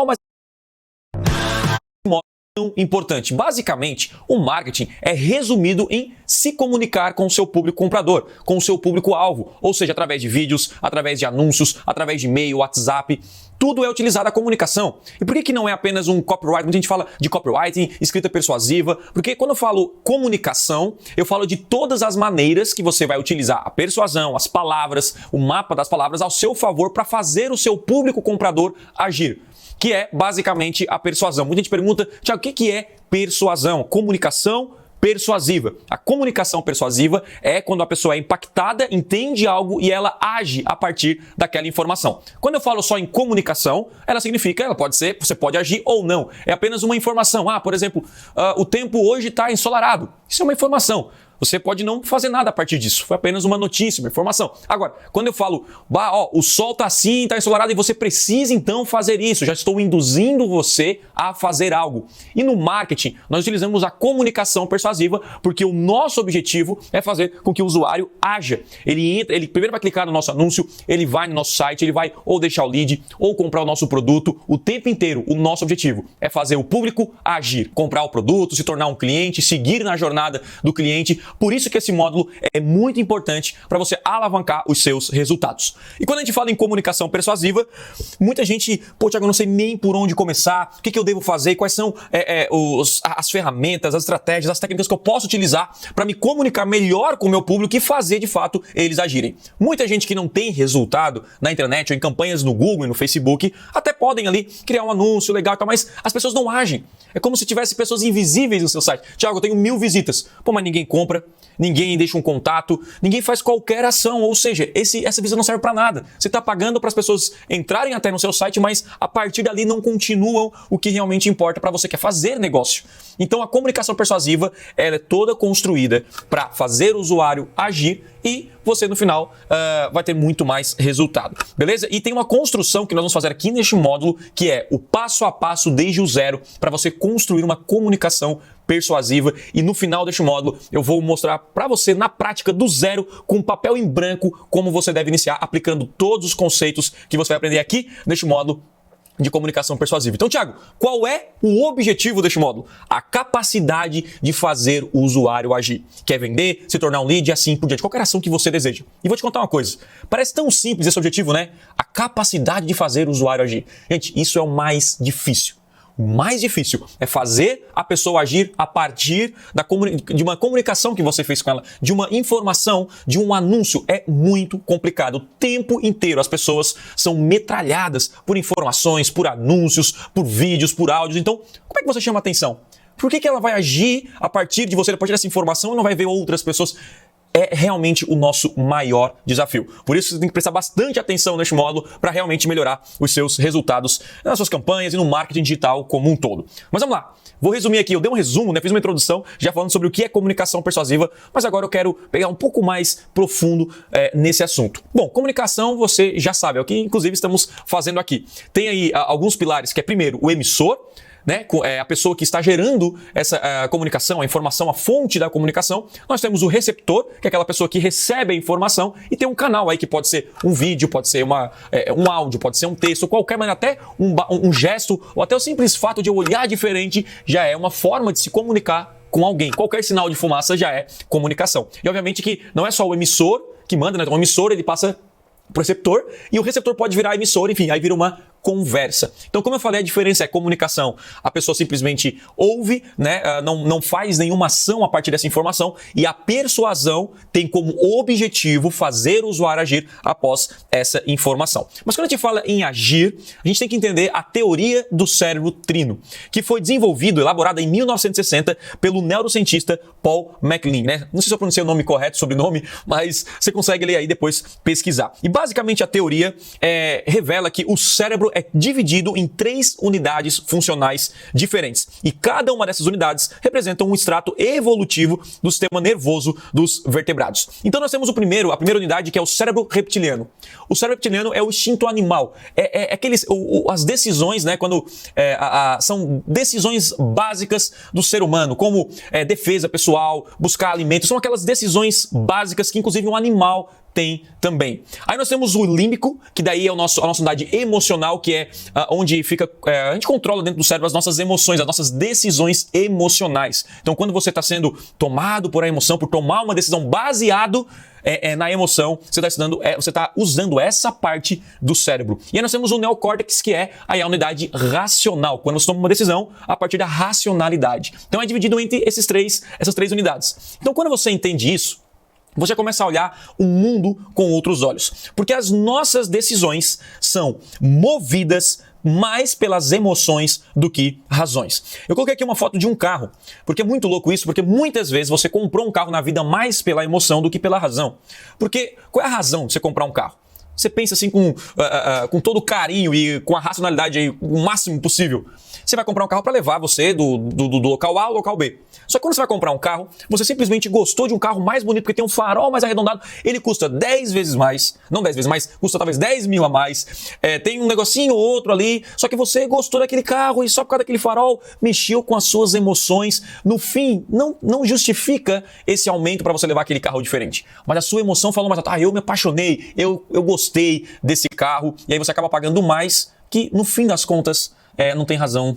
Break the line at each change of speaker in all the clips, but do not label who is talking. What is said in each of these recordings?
mas tão importante. Basicamente, o marketing é resumido em se comunicar com o seu público comprador, com o seu público-alvo, ou seja, através de vídeos, através de anúncios, através de e-mail, WhatsApp. Tudo é utilizado a comunicação. E por que não é apenas um copyright? Muita gente fala de copywriting, escrita persuasiva, porque quando eu falo comunicação, eu falo de todas as maneiras que você vai utilizar a persuasão, as palavras, o mapa das palavras ao seu favor para fazer o seu público comprador agir, que é basicamente a persuasão. Muita gente pergunta, Thiago, o que é persuasão? Comunicação persuasiva. A comunicação persuasiva é quando a pessoa é impactada, entende algo e ela age a partir daquela informação. Quando eu falo só em comunicação, ela significa, ela pode ser, você pode agir ou não. É apenas uma informação. Por exemplo, o tempo hoje está ensolarado. Isso é uma informação. Você pode não fazer nada a partir disso. Foi apenas uma notícia, uma informação. Agora, quando eu falo, o sol está assim, está ensolarado e você precisa então fazer isso, já estou induzindo você a fazer algo. E no marketing, nós utilizamos a comunicação persuasiva porque o nosso objetivo é fazer com que o usuário haja. Ele primeiro vai clicar no nosso anúncio, ele vai no nosso site, ele vai ou deixar o lead ou comprar o nosso produto. O tempo inteiro, o nosso objetivo é fazer o público agir, comprar o produto, se tornar um cliente, seguir na jornada do cliente. Por isso que esse módulo é muito importante para você alavancar os seus resultados. E quando a gente fala em comunicação persuasiva, muita gente, Thiago, eu não sei nem por onde começar, o que eu devo fazer, quais são as ferramentas, as estratégias, as técnicas que eu posso utilizar para me comunicar melhor com o meu público e fazer de fato eles agirem. Muita gente que não tem resultado na internet ou em campanhas no Google e no Facebook, até podem ali criar um anúncio legal, mas as pessoas não agem. É como se tivesse pessoas invisíveis no seu site. Thiago, eu tenho 1000 visitas. Mas ninguém compra, ninguém deixa um contato, ninguém faz qualquer ação. Ou seja, essa visita não serve para nada. Você está pagando para as pessoas entrarem até no seu site, mas a partir dali não continuam o que realmente importa para você, que é fazer negócio. Então a comunicação persuasiva ela é toda construída para fazer o usuário agir e você no final vai ter muito mais resultado, beleza? E tem uma construção que nós vamos fazer aqui neste módulo que é o passo a passo desde o zero para você construir uma comunicação persuasiva e no final deste módulo eu vou mostrar para você na prática do zero com papel em branco como você deve iniciar aplicando todos os conceitos que você vai aprender aqui neste módulo de comunicação persuasiva. Então, Thiago, qual é o objetivo deste módulo? A capacidade de fazer o usuário agir. Quer vender, se tornar um lead e assim por diante. Qualquer ação que você deseja. E vou te contar uma coisa. Parece tão simples esse objetivo, né? A capacidade de fazer o usuário agir. Gente, isso é o mais difícil. O mais difícil é fazer a pessoa agir a partir de uma comunicação que você fez com ela, de uma informação, de um anúncio. É muito complicado. O tempo inteiro as pessoas são metralhadas por informações, por anúncios, por vídeos, por áudios. Então, como é que você chama a atenção? Por que ela vai agir a partir de você, a partir dessa informação e não vai ver outras pessoas? É realmente o nosso maior desafio. Por isso você tem que prestar bastante atenção neste módulo para realmente melhorar os seus resultados nas suas campanhas e no marketing digital como um todo. Mas vamos lá. Vou resumir aqui. Eu dei um resumo, né? Fiz uma introdução já falando sobre o que é comunicação persuasiva, mas agora eu quero pegar um pouco mais profundo nesse assunto. Bom, comunicação você já sabe, é o que inclusive estamos fazendo aqui. Tem aí alguns pilares, que é primeiro o emissor, né? A pessoa que está gerando essa comunicação, a informação, a fonte da comunicação. Nós temos o receptor, que é aquela pessoa que recebe a informação, e tem um canal aí que pode ser um vídeo, pode ser um áudio, pode ser um texto, qualquer maneira, até um gesto, ou até o simples fato de eu olhar diferente já é uma forma de se comunicar com alguém. Qualquer sinal de fumaça já é comunicação. E obviamente que não é só o emissor que manda, né? O emissor ele passa pro receptor e o receptor pode virar emissor, enfim, aí vira uma conversa. Então, como eu falei, a diferença é comunicação. A pessoa simplesmente ouve, né? Não faz nenhuma ação a partir dessa informação e a persuasão tem como objetivo fazer o usuário agir após essa informação. Mas quando a gente fala em agir, a gente tem que entender a teoria do cérebro trino, que foi desenvolvido, elaborada em 1960 pelo neurocientista Paul MacLean, né? Não sei se eu pronunciei o nome correto, sobrenome, mas você consegue ler aí depois pesquisar. E basicamente a teoria revela que o cérebro é dividido em 3 unidades funcionais diferentes. E cada uma dessas unidades representa um extrato evolutivo do sistema nervoso dos vertebrados. Então nós temos a primeira unidade, que é o cérebro reptiliano. O cérebro reptiliano é o instinto animal. As decisões, né, quando são decisões básicas do ser humano, como defesa pessoal, buscar alimento, são aquelas decisões básicas que inclusive um animal tem também. Aí nós temos o límbico, que daí é a nossa unidade emocional, que é onde fica, a gente controla dentro do cérebro as nossas emoções, as nossas decisões emocionais. Então quando você está sendo tomado por a emoção, por tomar uma decisão baseado na emoção, você está usando essa parte do cérebro. E aí nós temos o neocórtex, que é aí a unidade racional, quando você toma uma decisão a partir da racionalidade. Então é dividido entre essas três unidades. Então quando você entende isso, você começa a olhar o mundo com outros olhos. Porque as nossas decisões são movidas mais pelas emoções do que razões. Eu coloquei aqui uma foto de um carro, porque é muito louco isso, porque muitas vezes você comprou um carro na vida mais pela emoção do que pela razão. Porque qual é a razão de você comprar um carro? Você pensa assim com todo carinho e com a racionalidade aí, o máximo possível. Você vai comprar um carro para levar você do local A ao local B. Só que quando você vai comprar um carro, você simplesmente gostou de um carro mais bonito porque tem um farol mais arredondado. Ele custa 10 vezes mais, não 10 vezes mais, custa talvez 10 mil a mais. Tem um negocinho ou outro ali, só que você gostou daquele carro e só por causa daquele farol mexeu com as suas emoções. No fim, não justifica esse aumento para você levar aquele carro diferente. Mas a sua emoção falou mais alto, eu me apaixonei, eu gostei desse carro. E aí você acaba pagando mais, que no fim das contas não tem razão,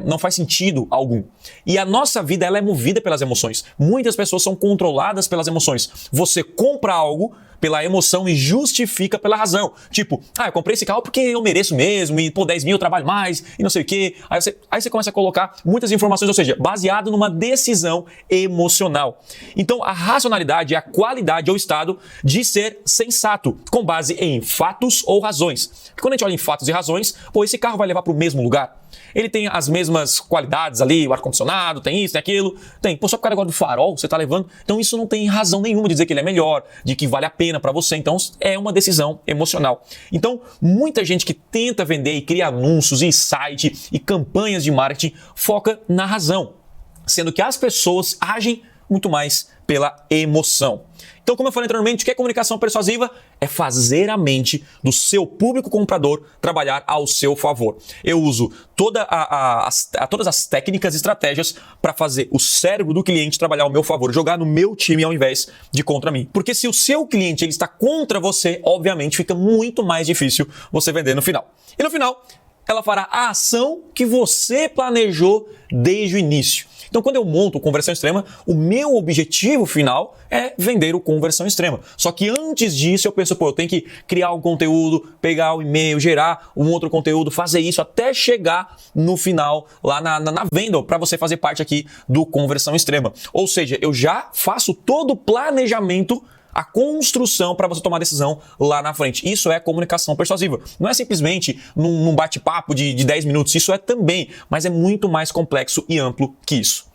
não faz sentido algum. E a nossa vida ela é movida pelas emoções. Muitas pessoas são controladas pelas emoções. Você compra algo pela emoção e justifica pela razão. Tipo, eu comprei esse carro porque eu mereço mesmo, e 10 mil eu trabalho mais, e não sei o quê. Aí você começa a colocar muitas informações, ou seja, baseado numa decisão emocional. Então, a racionalidade é a qualidade ou estado de ser sensato, com base em fatos ou razões. Porque quando a gente olha em fatos e razões, esse carro vai levar para o mesmo lugar? Ele tem as mesmas qualidades ali, o ar-condicionado, tem isso, tem aquilo. Tem, só por causa agora do farol você tá levando. Então isso não tem razão nenhuma de dizer que ele é melhor, de que vale a pena para você. Então é uma decisão emocional. Então muita gente que tenta vender e cria anúncios e site e campanhas de marketing foca na razão, sendo que as pessoas agem muito mais pela emoção. Então, como eu falei anteriormente, o que é comunicação persuasiva? É fazer a mente do seu público comprador trabalhar ao seu favor. Eu uso todas as técnicas e estratégias para fazer o cérebro do cliente trabalhar ao meu favor, jogar no meu time ao invés de contra mim. Porque se o seu cliente ele está contra você, obviamente fica muito mais difícil você vender no final. E no final, ela fará a ação que você planejou desde o início. Então, quando eu monto o Conversão Extrema, o meu objetivo final é vender o Conversão Extrema. Só que antes disso, eu penso, eu tenho que criar um conteúdo, pegar o e-mail, gerar um outro conteúdo, fazer isso até chegar no final, lá na venda, para você fazer parte aqui do Conversão Extrema. Ou seja, eu já faço todo o planejamento, a construção para você tomar decisão lá na frente. Isso é comunicação persuasiva. Não é simplesmente num bate-papo de 10 minutos. Isso é também, mas é muito mais complexo e amplo que isso.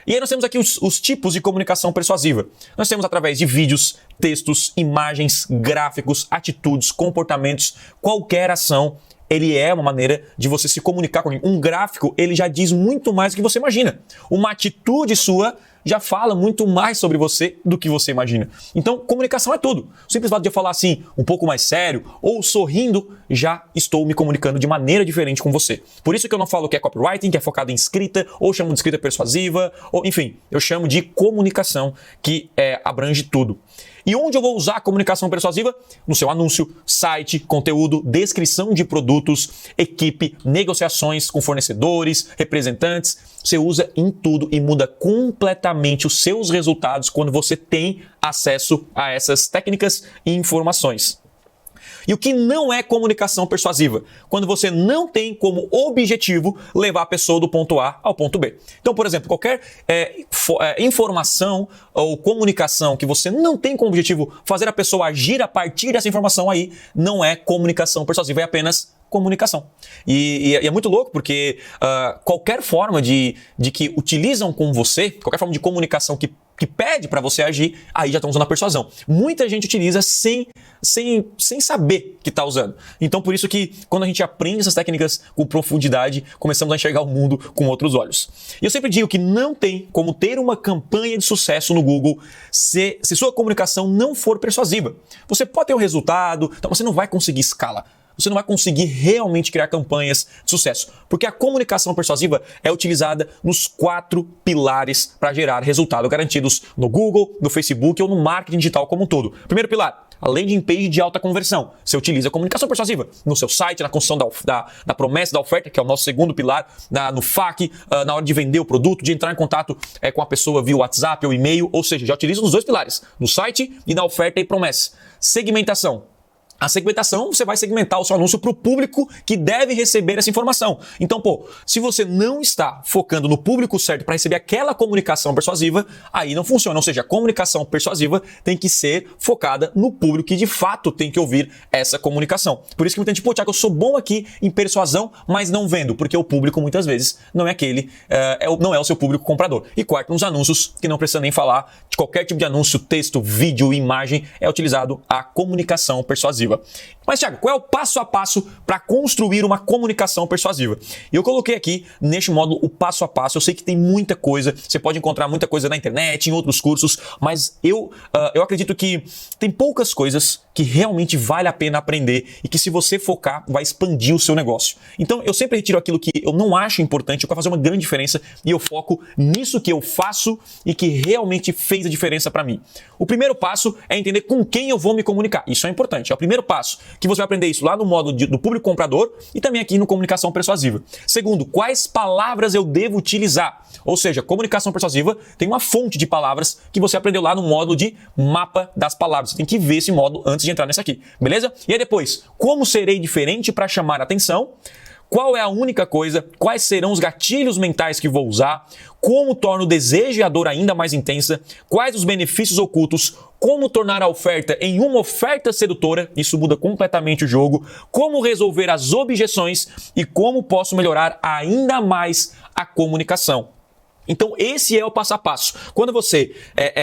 E aí nós temos aqui os tipos de comunicação persuasiva. Nós temos através de vídeos, textos, imagens, gráficos, atitudes, comportamentos, qualquer ação. Ele é uma maneira de você se comunicar com alguém. Um gráfico, ele já diz muito mais do que você imagina. Uma atitude sua já fala muito mais sobre você do que você imagina. Então, comunicação é tudo. O simples fato de eu falar assim, um pouco mais sério, ou sorrindo, já estou me comunicando de maneira diferente com você. Por isso que eu não falo que é copywriting, que é focado em escrita, ou chamo de escrita persuasiva, ou enfim, eu chamo de comunicação, que abrange tudo. E onde eu vou usar a comunicação persuasiva? No seu anúncio, site, conteúdo, descrição de produtos, equipe, negociações com fornecedores, representantes. Você usa em tudo e muda completamente os seus resultados quando você tem acesso a essas técnicas e informações. E o que não é comunicação persuasiva? Quando você não tem como objetivo levar a pessoa do ponto A ao ponto B. Então, por exemplo, qualquer informação ou comunicação que você não tem como objetivo fazer a pessoa agir a partir dessa informação aí, não é comunicação persuasiva, é apenas comunicação. E é muito louco porque qualquer forma de que utilizam com você, qualquer forma de comunicação que pede para você agir, aí já estão usando a persuasão. Muita gente utiliza sem saber que está usando. Então, por isso que quando a gente aprende essas técnicas com profundidade, começamos a enxergar o mundo com outros olhos. E eu sempre digo que não tem como ter uma campanha de sucesso no Google se sua comunicação não for persuasiva. Você pode ter um resultado, então você não vai conseguir escala. Você não vai conseguir realmente criar campanhas de sucesso, porque a comunicação persuasiva é utilizada nos 4 pilares para gerar resultados garantidos no Google, no Facebook ou no marketing digital como um todo. Primeiro pilar, landing page de alta conversão. Você utiliza a comunicação persuasiva no seu site, na construção da promessa da oferta, que é o nosso segundo pilar, no FAQ, na hora de vender o produto, de entrar em contato com a pessoa via WhatsApp ou e-mail, ou seja, já utiliza nos dois pilares, no site e na oferta e promessa. Segmentação. A segmentação, você vai segmentar o seu anúncio para o público que deve receber essa informação. Então, se você não está focando no público certo para receber aquela comunicação persuasiva, aí não funciona. Ou seja, a comunicação persuasiva tem que ser focada no público que de fato tem que ouvir essa comunicação. Por isso que muita gente, Thiago, eu sou bom aqui em persuasão, mas não vendo, porque o público muitas vezes não é aquele, não é o seu público comprador. E quarto, nos anúncios, que não precisa nem falar, de qualquer tipo de anúncio, texto, vídeo, imagem, é utilizado a comunicação persuasiva. Mas, Thiago, qual é o passo a passo para construir uma comunicação persuasiva? Eu coloquei aqui neste módulo o passo a passo. Eu sei que tem muita coisa, você pode encontrar muita coisa na internet, em outros cursos, mas eu acredito que tem poucas coisas que realmente vale a pena aprender e que, se você focar, vai expandir o seu negócio. Então, eu sempre retiro aquilo que eu não acho importante, para fazer uma grande diferença, e eu foco nisso que eu faço e que realmente fez a diferença para mim. O primeiro passo é entender com quem eu vou me comunicar. Isso é importante. É o primeiro passo, que você vai aprender isso lá no módulo do público comprador e também aqui no comunicação persuasiva. Segundo, quais palavras eu devo utilizar? Ou seja, comunicação persuasiva tem uma fonte de palavras que você aprendeu lá no módulo de mapa das palavras. Você tem que ver esse módulo antes de entrar nesse aqui, beleza? E aí depois, como serei diferente para chamar a atenção? Qual é a única coisa? Quais serão os gatilhos mentais que vou usar? Como torno o desejo e a dor ainda mais intensa? Quais os benefícios ocultos? Como tornar a oferta em uma oferta sedutora? Isso muda completamente o jogo. Como resolver as objeções? E como posso melhorar ainda mais a comunicação? Então, esse é o passo a passo. Quando você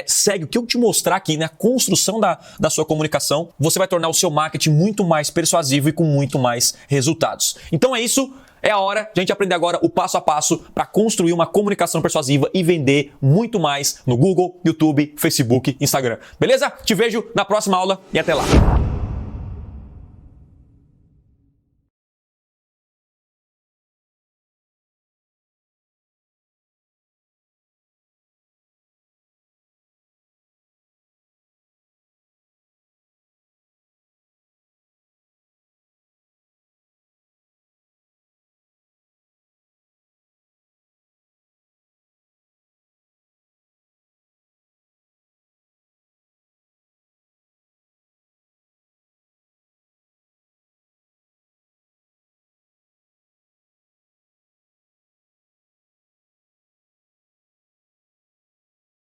segue o que eu te mostrar aqui na construção da sua comunicação, você vai tornar o seu marketing muito mais persuasivo e com muito mais resultados. Então é isso. É a hora de a gente aprender agora o passo a passo para construir uma comunicação persuasiva e vender muito mais no Google, YouTube, Facebook, Instagram. Beleza? Te vejo na próxima aula e até lá.